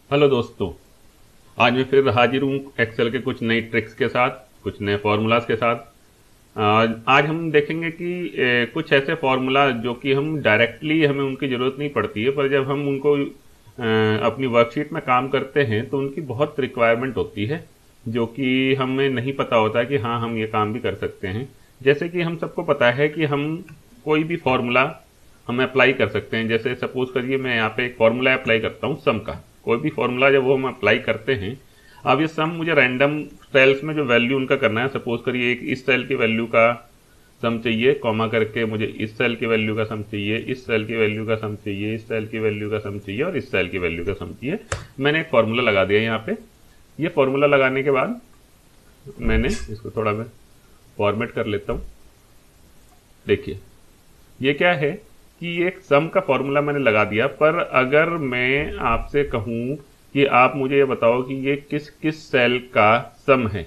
Hello दोस्तों। आज मैं फिर हाजिर हूँ एक्सेल के कुछ नई ट्रिक्स के साथ, कुछ नए फार्मूलाज के साथ। आज हम देखेंगे कि कुछ ऐसे फार्मूला जो कि हम डायरेक्टली हमें उनकी ज़रूरत नहीं पड़ती है, पर जब हम उनको अपनी वर्कशीट में काम करते हैं तो उनकी बहुत रिक्वायरमेंट होती है, जो कि हमें नहीं पता होता कि हाँ हम ये काम भी कर सकते हैं। जैसे कि हम सबको पता है कि हम कोई भी फार्मूला हम अप्लाई कर सकते हैं। जैसे सपोज करिए मैं यहाँ पे एक फार्मूला अप्लाई करता हूँ सम का। कोई भी फार्मूला जब वो हम अप्लाई करते हैं, अब ये सम मुझे रैंडम सेल्स में जो वैल्यू उनका करना है। सपोज करिए एक इस सेल की वैल्यू का सम चाहिए, कॉमा करके मुझे इस सेल की वैल्यू का सम चाहिए, इस सेल की वैल्यू का सम चाहिए, इस सेल की वैल्यू का सम चाहिए और इस सेल की वैल्यू का सम चाहिए। मैंने एक फार्मूला लगा दिया यहाँ पे। ये फार्मूला लगाने के बाद मैंने इसको थोड़ा मैं फॉर्मेट कर लेता हूँ। देखिए ये क्या है कि ये एक सम का फॉर्मूला मैंने लगा दिया, पर अगर मैं आपसे कहूं कि आप मुझे ये बताओ कि ये किस किस सेल का सम है,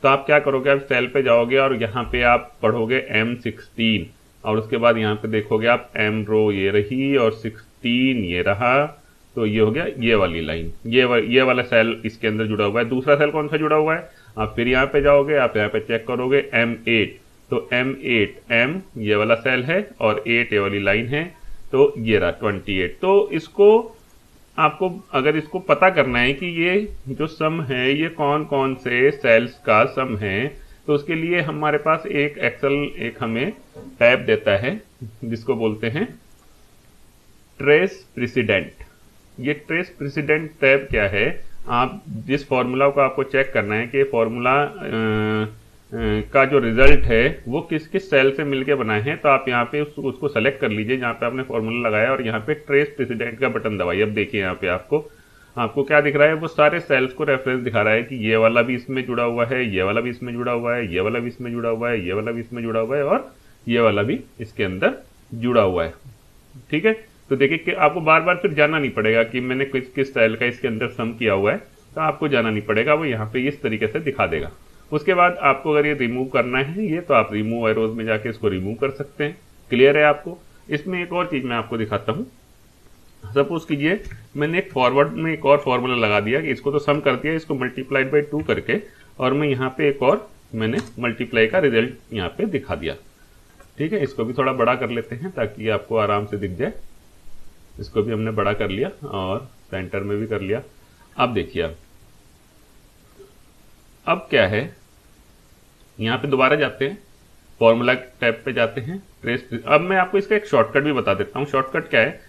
तो आप क्या करोगे? आप सेल पे जाओगे और यहाँ पे आप पढ़ोगे M16 और उसके बाद यहाँ पे देखोगे आप M रो ये रही और 16 ये रहा, तो ये हो गया ये वाली लाइन। ये वाला सेल इसके अंदर जुड़ा हुआ है। दूसरा सेल कौन सा जुड़ा हुआ है? आप फिर यहाँ पे जाओगे, आप यहाँ पे चेक करोगे M8, तो M8 M ये वाला सेल है और 8 ये वाली लाइन है, तो ये रहा 28। तो इसको आपको अगर इसको पता करना है कि ये जो सम है ये कौन कौन से सेल्स का सम है, तो उसके लिए हमारे पास एक एक्सेल एक हमें टैब देता है जिसको बोलते हैं ट्रेस प्रेसिडेंट। ये ट्रेस प्रेसिडेंट टैब क्या है? आप जिस फॉर्मूला को आपको चेक करना है कि फॉर्मूला का जो रिजल्ट है वो किस किस सेल से मिलके बनाए हैं, तो आप यहाँ पे उसको सेलेक्ट कर लीजिए जहाँ पे आपने फॉर्मूला लगाया और यहाँ पे ट्रेस प्रेसिडेंट का बटन दबाइए। अब देखिए यहाँ पे आपको क्या दिख रहा है? वो सारे सेल्स को रेफरेंस दिखा रहा है कि ये वाला भी इसमें जुड़ा हुआ है, ये वाला भी इसमें जुड़ा हुआ है, ये वाला भी इसमें जुड़ा हुआ है, ये वाला भी इसमें जुड़ा हुआ है और ये वाला भी इसके अंदर जुड़ा हुआ है। ठीक है, तो देखिए कि आपको बार बार फिर जाना नहीं पड़ेगा कि मैंने किस किस सेल का इसके अंदर सम किया हुआ है, तो आपको जाना नहीं पड़ेगा, वो यहाँ पे इस तरीके से दिखा देगा। उसके बाद आपको अगर ये रिमूव करना है ये, तो आप रिमूव एरोज में जाके इसको रिमूव कर सकते हैं। क्लियर है आपको? इसमें एक और चीज मैं आपको दिखाता हूँ। सपोज कीजिए मैंने एक फॉरवर्ड में एक और फॉर्मूला लगा दिया कि इसको तो सम कर दिया, इसको मल्टीप्लाइड बाई 2 करके, और मैं यहाँ पे एक और मैंने मल्टीप्लाई का रिजल्ट यहाँ पे दिखा दिया। ठीक है, इसको भी थोड़ा बड़ा कर लेते हैं ताकि आपको आराम से दिख जाए। इसको भी हमने बड़ा कर लिया और सेंटर में भी कर लिया। अब देखिए अब क्या है, यहाँ पे दोबारा जाते हैं, फॉर्मूला टैब पे जाते हैं, ट्रेस। अब मैं आपको इसका एक शॉर्टकट भी बता देता हूँ। शॉर्टकट क्या है?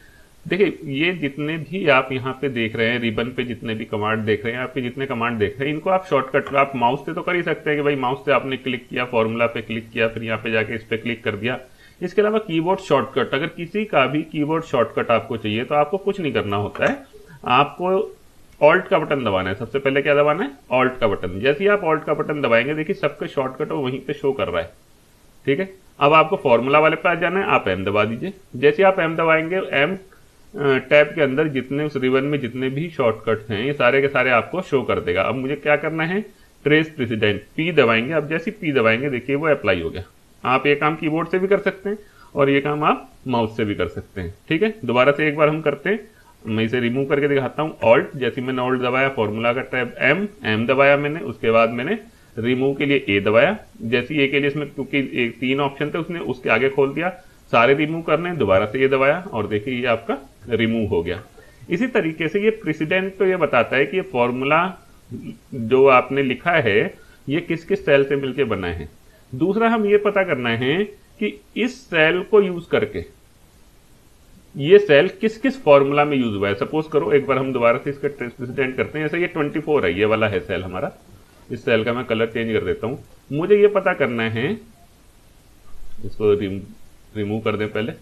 देखिए ये जितने भी आप यहाँ पे देख रहे हैं, रिबन पे जितने भी कमांड देख रहे हैं, आप जितने कमांड देख रहे हैं, इनको आप शॉर्टकट आप माउस से तो कर ही सकते हैं कि भाई माउस से आपने क्लिक किया, फॉर्मूला पे क्लिक किया, फिर यहाँ पे जाके इस पे क्लिक कर दिया। इसके अलावा कीबोर्ड शॉर्टकट, अगर किसी का भी कीबोर्ड शॉर्टकट आपको चाहिए तो आपको कुछ नहीं करना होता है, आपको ऑल्ट का बटन दबाना है। सबसे पहले क्या दबाना है? ऑल्ट का बटन। जैसे ही आप ऑल्ट का बटन दबाएंगे, देखिए सबका शॉर्टकट वहीं पे शो कर रहा है। ठीक है, अब आपको फॉर्मूला वाले पे आ जाना है, आप एम दबा दीजिए। जैसे आप एम दबाएंगे, एम टैब के अंदर जितने उस रिबन में जितने भी शॉर्टकट्स हैं ये सारे के सारे आपको शो कर देगा। अब मुझे क्या करना है? ट्रेस प्रेसिडेंट पी दबाएंगे। अब जैसे पी दबाएंगे देखिए वो अप्लाई हो गया। आप ये काम कीबोर्ड से भी कर सकते हैं और ये काम आप माउस से भी कर सकते हैं। ठीक है, दोबारा से एक बार हम करते हैं। मैं इसे रिमूव करके दिखाता हूँ। ऑल्ट, जैसे मैंने ऑल्ट दबाया, फॉर्मूला का टैब एम दबाया मैंने, उसके बाद मैंने रिमूव के लिए ए दबाया। जैसे ए के लिए इसमें क्योंकि 3 ऑप्शन थे उसने उसके आगे खोल दिया, सारे रिमूव करने, दोबारा से ये दबाया और देखिए ये आपका रिमूव हो गया। इसी तरीके से ये प्रेसिडेंट तो ये बताता है कि ये फॉर्मूला जो आपने लिखा है ये किस किस सेल से मिलकर बना है। दूसरा हम ये पता करना है कि इस सेल को यूज करके ये सेल किस किस फॉर्मूला में यूज हुआ है। सपोज करो एक बार हम दोबारा से इसका ट्रेस प्रेसिडेंट करते हैं। जैसे ये 24 है, ये वाला है सेल हमारा। इस सेल का मैं कलर चेंज कर देता हूं। मुझे ये पता करना है, इसको रिमूव कर दें पहले।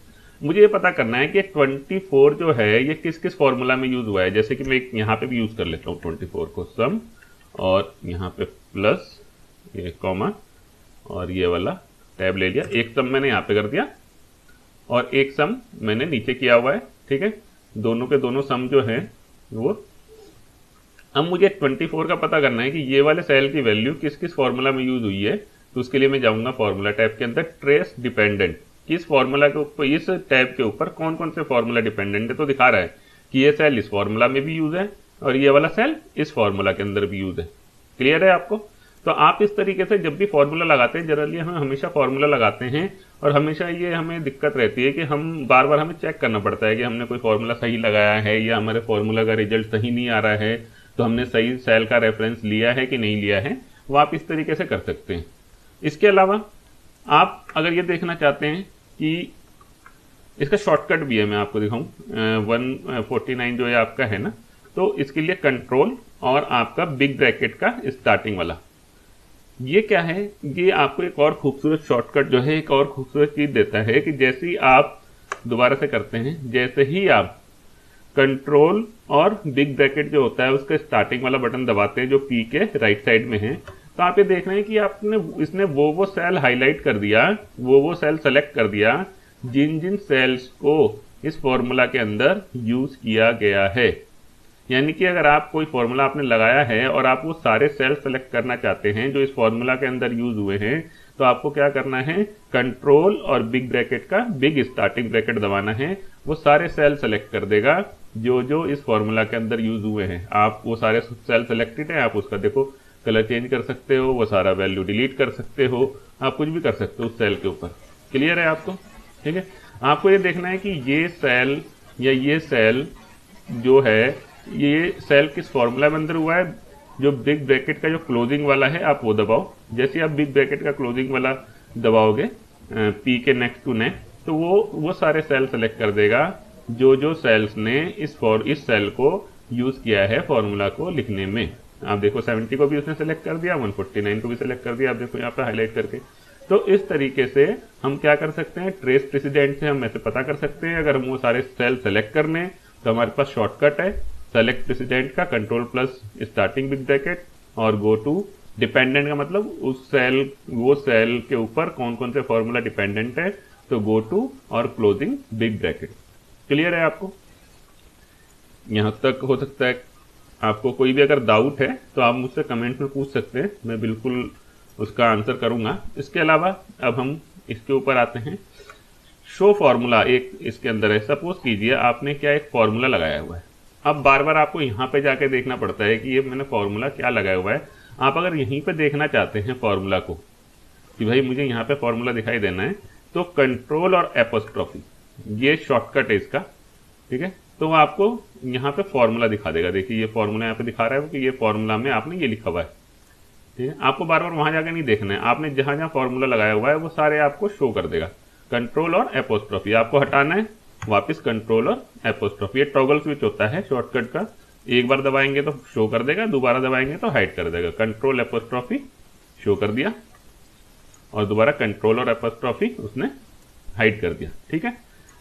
मुझे ये पता करना है कि 24 जो है ये किस किस फॉर्मूला में यूज हुआ है। जैसे कि मैं यहाँ पे भी यूज कर लेता हूँ 24 को, सम, और यहाँ पे प्लस, ये कॉमा, और ये वाला टैब ले लिया। एक सम मैंने यहाँ पे कर दिया और एक सम मैंने नीचे किया हुआ है। ठीक है, दोनों के दोनों सम जो है वो। अब मुझे 24 का पता करना है कि ये वाले सेल की वैल्यू किस किस फॉर्मूला में यूज हुई है, तो उसके लिए मैं जाऊंगा फॉर्मूला टैब के अंदर, ट्रेस डिपेंडेंट। किस फॉर्मूला के ऊपर, इस टैब के ऊपर कौन कौन से फॉर्मूला डिपेंडेंट है, तो दिखा रहा है कि ये सेल इस फॉर्मूला में भी यूज है और ये वाला सेल इस फॉर्मूला के अंदर भी यूज है। क्लियर है आपको? तो आप इस तरीके से जब भी फॉर्मूला लगाते हैं, जनरली हम हमेशा फॉर्मूला लगाते हैं और हमेशा ये हमें दिक्कत रहती है कि हम बार बार हमें चेक करना पड़ता है कि हमने कोई फॉर्मूला सही लगाया है या हमारे फॉर्मूला का रिजल्ट सही नहीं आ रहा है, तो हमने सही सेल का रेफरेंस लिया है कि नहीं लिया है। वो आप इस तरीके से कर सकते हैं। इसके अलावा आप अगर ये देखना चाहते हैं कि इसका शॉर्टकट भी है, मैं आपको दिखाऊं, 149 जो है आपका है ना, तो इसके लिए कंट्रोल और आपका बिग ब्रैकेट का स्टार्टिंग वाला, ये क्या है, ये आपको एक और खूबसूरत शॉर्टकट जो है, एक और खूबसूरत चीज देता है कि जैसे ही आप दोबारा से करते हैं, जैसे ही आप कंट्रोल और बिग ब्रैकेट जो होता है उसका स्टार्टिंग वाला बटन दबाते हैं जो पी के राइट साइड में है, तो आप ये देख रहे हैं कि आपने इसने वो सेल हाईलाइट कर दिया, वो सेल सेलेक्ट कर दिया जिन जिन सेल्स को इस फॉर्मूला के अंदर यूज किया गया है। यानी कि अगर आप कोई फॉर्मूला आपने लगाया है और आप वो सारे सेल सेलेक्ट करना चाहते हैं जो इस फॉर्मूला के अंदर यूज हुए हैं, तो आपको क्या करना है, कंट्रोल और बिग ब्रैकेट का बिग स्टार्टिंग ब्रैकेट दबाना है। वो सारे सेल सेलेक्ट कर देगा जो जो इस फॉर्मूला के अंदर यूज हुए हैं। आप वो सारे सेल सेलेक्टेड है, आप उसका देखो कलर चेंज कर सकते हो, वो सारा वैल्यू डिलीट कर सकते हो, आप कुछ भी कर सकते हो उस सेल के ऊपर। क्लियर है आपको? ठीक है। आपको ये देखना है कि ये सेल या ये सेल जो है, ये सेल किस फॉर्मूला में अंदर हुआ है। जो बिग ब्रैकेट का जो क्लोजिंग वाला है आप वो दबाओ। जैसे आप बिग ब्रैकेट का क्लोजिंग वाला दबाओगे पी के नेक्स्ट टू नेक्स्ट, तो वो सारे सेल सेलेक्ट कर देगा जो जो सेल्स ने इस सेल को यूज किया है फॉर्मूला को लिखने में। आप देखो 70 को भी उसने सेलेक्ट कर दिया, 149 को भी सेलेक्ट कर दिया, आप देखो यहाँ पे हाईलाइट करके। तो इस तरीके से हम क्या कर सकते हैं, ट्रेस प्रेसिडेंट से हम ऐसे पता कर सकते हैं। अगर हम वो सारे सेल सेलेक्ट करने तो हमारे पास शॉर्टकट है सेलेक्ट प्रेसिडेंट का, control plus starting big bracket और गो टू डिपेंडेंट का मतलब उस सेल, वो सेल के ऊपर कौन कौन से फॉर्मूला डिपेंडेंट है, तो गो टू और क्लोजिंग बिग ब्रैकेट। क्लियर है आपको? यहां तक हो सकता है आपको कोई भी अगर डाउट है तो आप मुझसे कमेंट में पूछ सकते हैं, मैं बिल्कुल उसका आंसर करूंगा। इसके अलावा अब हम इसके ऊपर आते हैं, शो फॉर्मूला एक इसके अंदर है। सपोज कीजिए आपने क्या एक फॉर्मूला लगाया हुआ है, अब बार बार आपको यहाँ पे जाके देखना पड़ता है कि ये मैंने फॉर्मूला क्या लगाया हुआ है। आप अगर यहीं पे देखना चाहते हैं फॉर्मूला को कि भाई मुझे यहाँ पे फॉर्मूला दिखाई देना है, तो कंट्रोल और एपोस्ट्रोफी ये शॉर्टकट है इसका। ठीक है, तो आपको यहाँ पे फॉर्मूला दिखा देगा। देखिए ये फॉर्मूला यहाँ पे दिखा रहा है कि ये फॉर्मूला में आपने ये लिखा हुआ है। ठीक है, आपको बार बार वहां जाके नहीं देखना है, आपने जहां जहां फॉर्मूला लगाया हुआ है वो सारे आपको शो कर देगा। कंट्रोल और एपोस्ट्रोफी आपको हटाना है, वापस कंट्रोल और एपोस्ट्रोफी, ये टॉगल स्विच होता है शॉर्टकट का। एक बार दबाएंगे तो शो कर देगा, दोबारा दबाएंगे तो हाइड कर देगा। कंट्रोल एपोस्ट्रोफी शो कर दिया और दोबारा कंट्रोल और एपोस्ट्रोफी उसने हाइड कर दिया। ठीक है,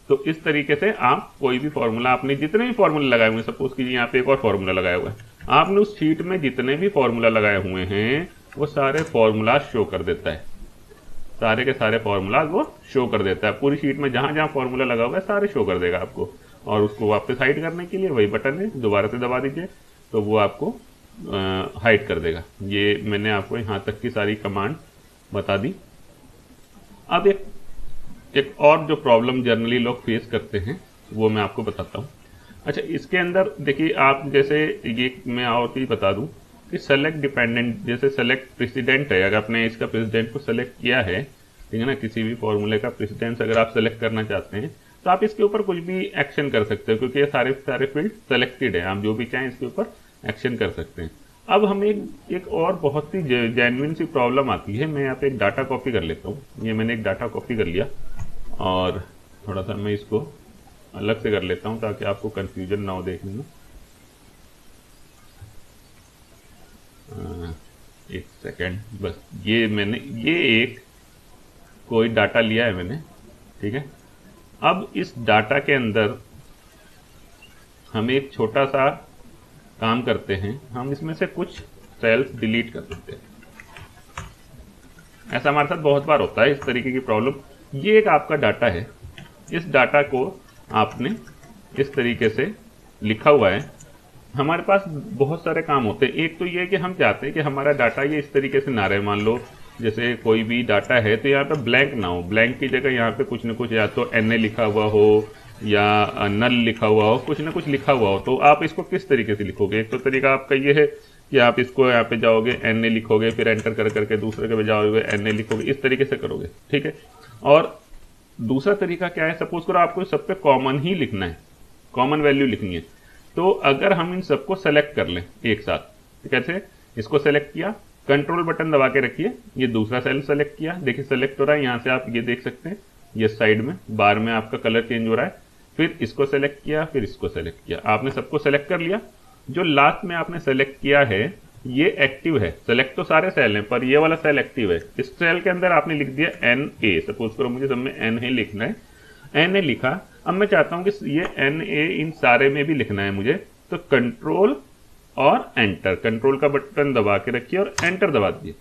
तो इस तरीके से आप कोई भी फॉर्मूला, आपने जितने भी फॉर्मूले लगाए हुए हैं, सपोज कीजिए यहाँ पे एक और फॉर्मूला लगाया हुआ है, आपने उस शीट में जितने भी फॉर्मूला लगाए हुए हैं वो सारे फॉर्मूला शो कर देता है। सारे के सारे फॉर्मूला वो शो कर देता है पूरी शीट में, जहां जहां फॉर्मूला लगा हुआ है सारे शो कर देगा आपको। और उसको वापस हाइड करने के लिए वही बटन है, दोबारा से दबा दीजिए तो वो आपको हाइड कर देगा। ये मैंने आपको यहाँ तक की सारी कमांड बता दी। अब एक और जो प्रॉब्लम जनरली लोग फेस करते हैं वो मैं आपको बताता हूँ। अच्छा, इसके अंदर देखिए आप, जैसे ये मैं और चीज बता दूं कि सेलेक्ट डिपेंडेंट, जैसे सेलेक्ट प्रेसिडेंट है, अगर आपने इसका प्रेसिडेंट को सेलेक्ट किया है, ठीक है ना, किसी भी फॉर्मूले का प्रेसिडेंट अगर आप सेलेक्ट करना चाहते हैं तो आप इसके ऊपर कुछ भी एक्शन कर सकते हो, क्योंकि ये सारे फील्ड सेलेक्टेड है, आप जो भी चाहें इसके ऊपर एक्शन कर सकते हैं। अब हमें एक और बहुत ही जेन्युइन सी प्रॉब्लम आती है। मैं यहाँ पे एक डाटा कॉपी कर लेता हूँ, ये मैंने एक डाटा कॉपी कर लिया और थोड़ा सा मैं इसको अलग से कर लेता हूँ ताकि आपको कंफ्यूजन ना हो देखने में। एक सेकेंड बस, ये मैंने एक कोई डाटा लिया है मैंने, ठीक है। अब इस डाटा के अंदर हम एक छोटा सा काम करते हैं, हम इसमें से कुछ सेल्स डिलीट कर देते हैं। ऐसा हमारे साथ बहुत बार होता है इस तरीके की प्रॉब्लम। ये एक आपका डाटा है, इस डाटा को आपने इस तरीके से लिखा हुआ है। हमारे पास बहुत सारे काम होते हैं। एक तो ये कि हम चाहते हैं कि हमारा डाटा ये इस तरीके से ना रहे। मान लो जैसे कोई भी डाटा है तो यहाँ पे ब्लैंक ना हो, ब्लैंक की जगह यहाँ पे कुछ न कुछ या तो NA लिखा हुआ हो या नल लिखा हुआ हो, कुछ ना कुछ लिखा हुआ हो, तो आप इसको किस तरीके से लिखोगे? एक तो तरीका आपका ये है कि आप इसको यहाँ पे जाओगे NA लिखोगे, फिर एंटर कर करके दूसरे के पे जाओगे NA लिखोगे, इस तरीके से करोगे, ठीक है। और दूसरा तरीका क्या है, सपोज करो आपको सब पे कॉमन ही लिखना है, कॉमन वैल्यू लिखनी है। तो अगर हम इन सबको सेलेक्ट कर लें एक साथ, तो कैसे? इसको सेलेक्ट किया, कंट्रोल बटन दबा के रखिए, ये दूसरा सेल सेलेक्ट किया, देखिए सेलेक्ट हो रहा है, यहाँ से आप ये देख सकते हैं, ये साइड में बार में आपका कलर चेंज हो रहा है। फिर इसको सेलेक्ट किया, फिर इसको सेलेक्ट किया, आपने सबको सेलेक्ट कर लिया। जो लास्ट में आपने सेलेक्ट किया है ये एक्टिव है, सेलेक्ट तो सारे सेल हैं पर ये वाला सेल एक्टिव है। इस सेल के अंदर आपने लिख दिया NA, सपोज करो मुझे सब में NA लिखना है, NA लिखा। अब मैं चाहता हूं कि ये NA इन सारे में भी लिखना है मुझे, तो कंट्रोल और एंटर, कंट्रोल का बटन दबा के रखिए और एंटर दबा दीजिए।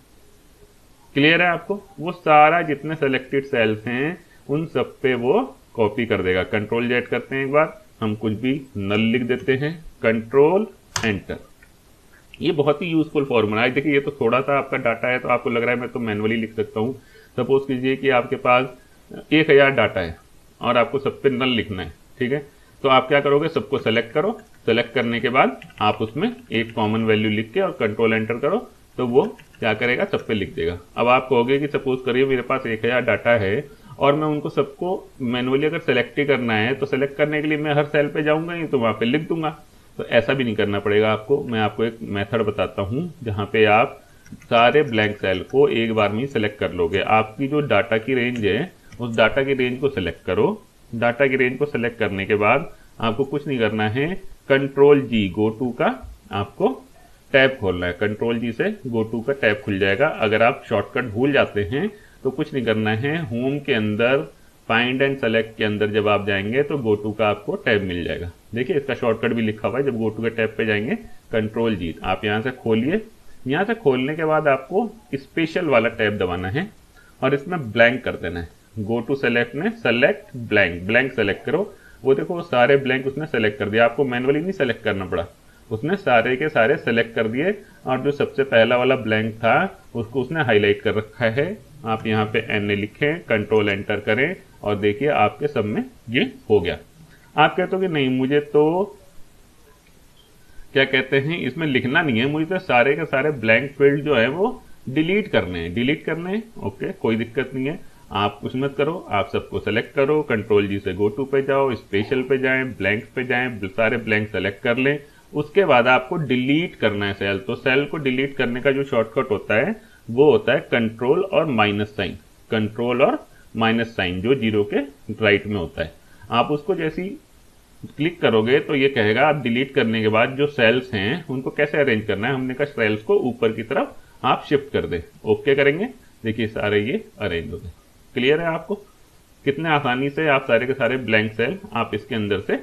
क्लियर है आपको? वो सारा जितने सेलेक्टेड सेल्स हैं उन सब पे वो कॉपी कर देगा। कंट्रोल जेड करते हैं एक बार, हम कुछ भी नल लिख देते हैं, कंट्रोल एंटर। ये बहुत ही यूजफुल फॉर्मूला है। देखिए ये तो थोड़ा सा आपका डाटा है तो आपको लग रहा है मैं तो मैनुअली लिख सकता हूँ। सपोज कीजिए कि आपके पास 1000 डाटा है और आपको सब पे नल लिखना है, ठीक है। तो आप क्या करोगे, सबको सेलेक्ट करो, सेलेक्ट करने के बाद आप उसमें एक कॉमन वैल्यू लिख के और कंट्रोल एंटर करो, तो वो क्या करेगा, सब पे लिख देगा। अब आप कहोगे कि सपोज करिए मेरे पास 1000 डाटा है और मैं उनको सबको मैनुअली अगर सेलेक्ट ही करना है तो सेलेक्ट करने के लिए मैं हर सेल पे जाऊंगा ही तो वहां पे लिख दूंगा। तो ऐसा भी नहीं करना पड़ेगा आपको। मैं आपको एक मेथड बताता हूं जहां पे आप सारे ब्लैंक सेल को एक बार में ही सेलेक्ट कर लोगे। आपकी जो डाटा की रेंज है उस डाटा की रेंज को सेलेक्ट करो। डाटा की रेंज को सेलेक्ट करने के बाद आपको कुछ नहीं करना है, कंट्रोल G गो टू का आपको टैब खोलना है। कंट्रोल G से गो टू का टैब खुल जाएगा। अगर आप शॉर्टकट भूल जाते हैं तो कुछ नहीं करना है, होम के अंदर फाइंड एंड सेलेक्ट के अंदर जब आप जाएंगे तो गो टू का आपको टैब मिल जाएगा। देखिए इसका शॉर्टकट भी लिखा हुआ है। जब गो टू के टैब पे जाएंगे कंट्रोल G, आप यहां से खोलिए। यहां से खोलने के बाद आपको स्पेशल वाला टैब दबाना है और इसमें ब्लैंक कर देना है। गो टू सेलेक्ट में सेलेक्ट ब्लैंक, ब्लैंक सेलेक्ट करो। वो देखो सारे ब्लैंक उसने सेलेक्ट कर दिया, आपको मैनुअली नहीं सेलेक्ट करना पड़ा, उसने सारे के सारे सेलेक्ट कर दिए। और जो सबसे पहला वाला ब्लैंक था उसको उसने हाईलाइट कर रखा है। आप यहाँ पे NA लिखें, कंट्रोल एंटर करें और देखिए आपके सब में ये हो गया। आप कहते हो कि नहीं मुझे तो क्या कहते हैं इसमें लिखना नहीं है, मुझे तो सारे के सारे ब्लैंक फील्ड जो है वो डिलीट करने हैं, डिलीट करने हैं। ओके, कोई दिक्कत नहीं है, आप कुछ मत करो, आप सबको सेलेक्ट करो, कंट्रोल G से गो टू पे जाओ, स्पेशल पे जाएं, ब्लैंक पे जाएं, सारे ब्लैंक सेलेक्ट कर लें। उसके बाद आपको डिलीट करना है सेल। तो सेल को डिलीट करने का जो शॉर्टकट होता है वो होता है कंट्रोल और माइनस साइन, कंट्रोल और माइनस साइन जो जीरो के राइट में होता है। आप उसको जैसे ही क्लिक करोगे तो ये कहेगा आप डिलीट करने के बाद जो सेल्स हैं उनको कैसे अरेंज करना है। हमने कहा सेल्स को ऊपर की तरफ आप शिफ्ट कर दें। ओके करेंगे, देखिए सारे ये अरेंज हो गए। क्लियर है आपको कितने आसानी से आप सारे के सारे ब्लैंक सेल आप इसके अंदर से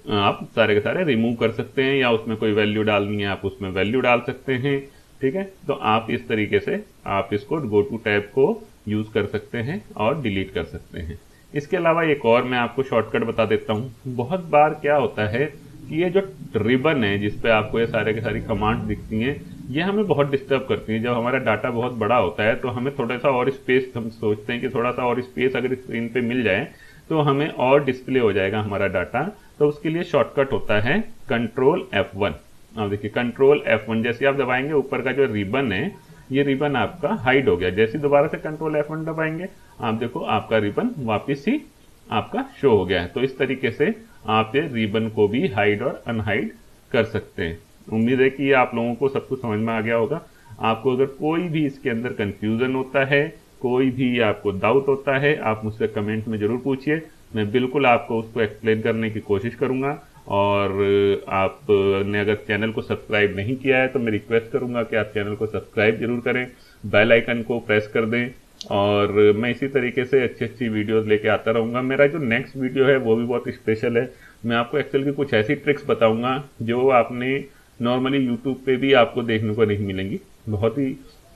आप सारे के सारे रिमूव कर सकते हैं, या उसमें कोई वैल्यू डालनी है आप उसमें वैल्यू डाल सकते हैं। ठीक है, तो आप इस तरीके से आप इसको गो टू टैब को यूज कर सकते हैं और डिलीट कर सकते हैं। इसके अलावा एक और मैं आपको शॉर्टकट बता देता हूं। बहुत बार क्या होता है कि ये जो रिबन है जिसपे आपको ये सारे के सारी कमांड दिखती हैं, ये हमें बहुत डिस्टर्ब करती हैं। जब हमारा डाटा बहुत बड़ा होता है तो हमें थोड़ा सा और स्पेस, हम सोचते हैं कि थोड़ा सा और स्पेस अगर स्क्रीन पे मिल जाए तो हमें और डिस्प्ले हो जाएगा हमारा डाटा। तो उसके लिए शॉर्टकट होता है कंट्रोल F1। अब देखिए कंट्रोल F1 जैसे आप दबाएंगे ऊपर का जो रिबन है ये रिबन आपका हाइड हो गया। जैसे दोबारा से कंट्रोल F1 दबाएंगे आप देखो आपका रिबन वापस ही आपका शो हो गया है। तो इस तरीके से आप ये रिबन को भी हाइड और अनहाइड कर सकते हैं। उम्मीद है कि आप लोगों को सब कुछ समझ में आ गया होगा। आपको अगर कोई भी इसके अंदर कंफ्यूजन होता है, कोई भी आपको डाउट होता है, आप मुझसे कमेंट में जरूर पूछिए, मैं बिल्कुल आपको उसको एक्सप्लेन करने की कोशिश करूंगा। और आपने अगर चैनल को सब्सक्राइब नहीं किया है तो मैं रिक्वेस्ट करूंगा कि आप चैनल को सब्सक्राइब जरूर करें, बेल आइकन को प्रेस कर दें। और मैं इसी तरीके से अच्छी अच्छी वीडियोस लेके आता रहूंगा। मेरा जो नेक्स्ट वीडियो है वो भी बहुत स्पेशल है। मैं आपको एक्सेल की कुछ ऐसी ट्रिक्स बताऊंगा जो आपने नॉर्मली यूट्यूब पे भी आपको देखने को नहीं मिलेंगी। बहुत ही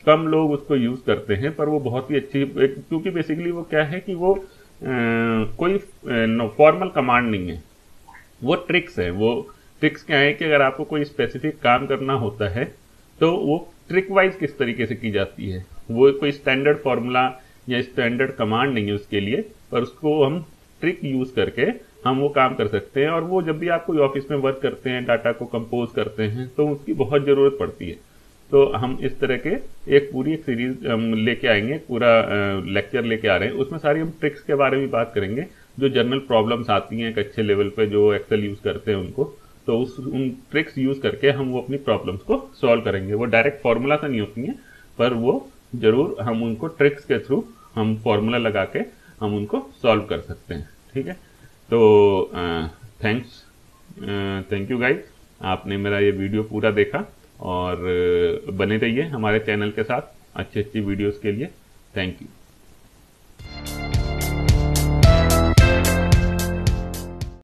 कम लोग उसको यूज करते हैं पर वो बहुत ही अच्छी, क्योंकि बेसिकली वो क्या है कि वो कोई फॉर्मल कमांड नहीं है, वो ट्रिक्स है। वो ट्रिक्स क्या है कि अगर आपको कोई स्पेसिफिक काम करना होता है तो वो ट्रिक वाइज किस तरीके से की जाती है। वो कोई स्टैंडर्ड फॉर्मूला या स्टैंडर्ड कमांड नहीं है उसके लिए, पर उसको हम ट्रिक यूज करके हम वो काम कर सकते हैं। और वो जब भी आप कोई ऑफिस में वर्क करते हैं, डाटा को कंपोज करते हैं, तो उसकी बहुत ज़रूरत पड़ती है। तो हम इस तरह के एक पूरी एक सीरीज हम लेके आएंगे, पूरा लेक्चर लेके आ रहे हैं। उसमें सारी हम ट्रिक्स के बारे में बात करेंगे, जो जनरल प्रॉब्लम्स आती हैं एक अच्छे लेवल पे जो एक्सेल यूज़ करते हैं उनको। तो उन ट्रिक्स यूज़ करके हम वो अपनी प्रॉब्लम्स को सॉल्व करेंगे। वो डायरेक्ट फार्मूला से नहीं होती हैं, पर वो ज़रूर हम उनको ट्रिक्स के थ्रू हम फार्मूला लगा के हम उनको सॉल्व कर सकते हैं। ठीक है, तो थैंक यू गाइज, आपने मेरा ये वीडियो पूरा देखा। और बने रहिए हमारे चैनल के साथ अच्छी अच्छी वीडियोस के लिए। Thank you.